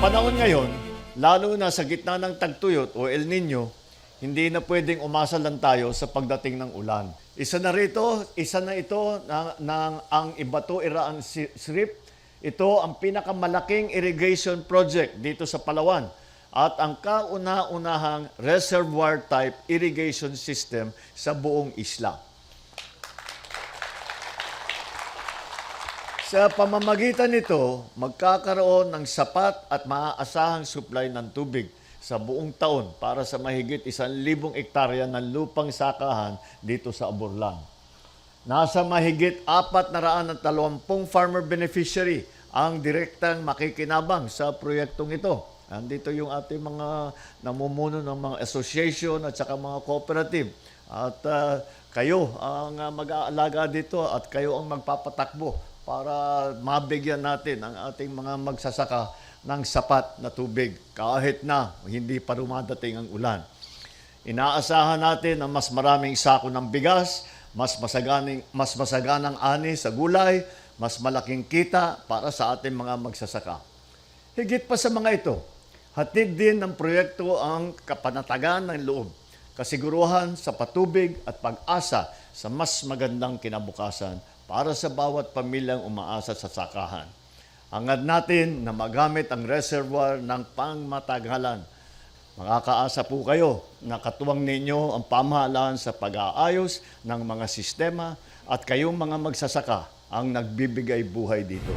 panahon ngayon, lalo na sa gitna ng tagtuyot o El Nino, hindi na pwedeng umasa lang tayo sa pagdating ng ulan. Isa na ito ang Ibato-Iraan Srip. Ito ang pinakamalaking irrigation project dito sa Palawan at ang kauna-unahang reservoir type irrigation system sa buong isla. Sa pamamagitan nito, magkakaroon ng sapat at maaasahang supply ng tubig sa buong taon para sa mahigit 1,000 ektarya ng lupang sakahan dito sa Aborlan. Nasa mahigit 420 farmer beneficiary ang direktang makikinabang sa proyektong ito. Andito yung ating mga namumuno ng mga association at saka mga cooperative. At kayo ang mag-aalaga dito at kayo ang magpapatakbo para mabigyan natin ang ating mga magsasaka ng sapat na tubig kahit na hindi pa dumadating ang ulan. Inaasahan natin na mas maraming sako ng bigas, mas masaganang ani sa gulay, mas malaking kita para sa ating mga magsasaka. Higit pa sa mga ito, hatid din ng proyekto ang kapanatagan ng loob, kasiguruhan sa patubig at pag-asa sa mas magandang kinabukasan para sa bawat pamilyang umaasa sa sakahan. Hangad natin na magamit ang reservoir ng pangmatagalan. Makakaasa po kayo na katuwang ninyo ang pamahalaan sa pag-aayos ng mga sistema at kayong mga magsasaka ang nagbibigay buhay dito.